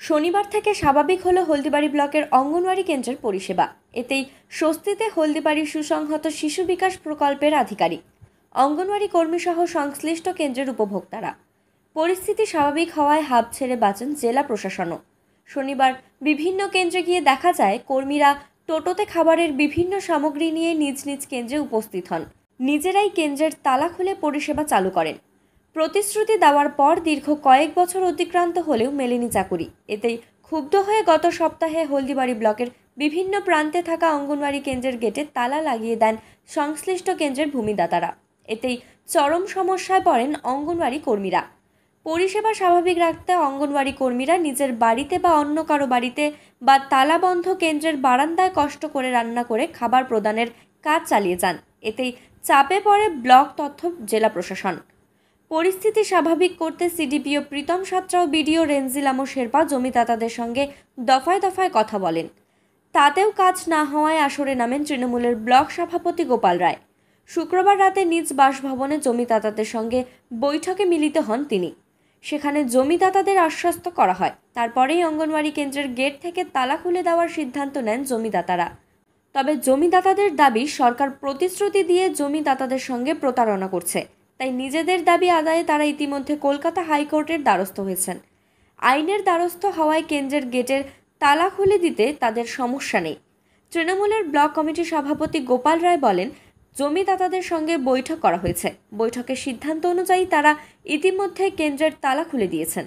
শনিবার থেকে স্বাভাবিক হলো হলদিবাড়ি ব্লকের অঙ্গনওয়াড়ি কেন্দ্রের পরিষেবা। এতেই স্বস্তিতে হলদিবাড়ি সুসংহত শিশু বিকাশ প্রকল্পের আধিকারিক, অঙ্গনওয়াড়ি কর্মীসহ সংশ্লিষ্ট কেন্দ্রের উপভোক্তারা। পরিস্থিতি স্বাভাবিক হওয়ায় হাঁপ ছেড়ে বাঁচেন জেলা প্রশাসনও। শনিবার বিভিন্ন কেন্দ্রে গিয়ে দেখা যায় কর্মীরা টোটোতে খাবারের বিভিন্ন সামগ্রী নিয়ে নিজ নিজ কেন্দ্রে উপস্থিত হন। নিজেরাই কেন্দ্রের তালা খুলে পরিষেবা চালু করেন। প্রতিশ্রুতি দেওয়ার পর দীর্ঘ কয়েক বছর অতিক্রান্ত হলেও মেলেনি চাকুরি। এতেই ক্ষুব্ধ হয়ে গত সপ্তাহে হলদিবাড়ি ব্লকের বিভিন্ন প্রান্তে থাকা অঙ্গনওয়াড়ি কেন্দ্রের গেটে তালা লাগিয়ে দেন সংশ্লিষ্ট কেন্দ্রের ভূমিদাতারা। এতেই চরম সমস্যায় পড়েন অঙ্গনওয়াড়ি কর্মীরা। পরিষেবা স্বাভাবিক রাখতে অঙ্গনওয়াড়ি কর্মীরা নিজের বাড়িতে বা অন্য কারো বাড়িতে বা তালাবন্ধ কেন্দ্রের বারান্দায় কষ্ট করে রান্না করে খাবার প্রদানের কাজ চালিয়ে যান। এতেই চাপে পড়ে ব্লক তথ্য জেলা প্রশাসন। পরিস্থিতি স্বাভাবিক করতে সিডিপিও প্রীতম সাঁতরা ও বিডিও রেঞ্জিলামো শেরপা জমিদাতাদের সঙ্গে দফায় দফায় কথা বলেন। তাতেও কাজ না হওয়ায় আসরে নামেন তৃণমূলের ব্লক সভাপতি গোপাল রায়। শুক্রবার রাতে নিজ বাসভবনে জমিদাতাদের সঙ্গে বৈঠকে মিলিত হন তিনি। সেখানে জমিদাতাদের আশ্বস্ত করা হয়। তারপরেই অঙ্গনওয়াড়ি কেন্দ্রের গেট থেকে তালা খুলে দেওয়ার সিদ্ধান্ত নেন জমিদাতারা। তবে জমিদাতাদের দাবি, সরকার প্রতিশ্রুতি দিয়ে জমিদাতাদের সঙ্গে প্রতারণা করছে। তাই নিজেদের দাবি আদায়ে তারা ইতিমধ্যে কলকাতা হাইকোর্টের দ্বারস্থ হয়েছেন। আইনের দ্বারস্থ হওয়ায় কেন্দ্রের গেটের তালা খুলে দিতে তাদের সমস্যা নেই। তৃণমূলের ব্লক কমিটির সভাপতি গোপাল রায় বলেন, জমিদাতাদের সঙ্গে বৈঠক করা হয়েছে। বৈঠকের সিদ্ধান্ত অনুযায়ী তারা ইতিমধ্যে কেন্দ্রের তালা খুলে দিয়েছেন।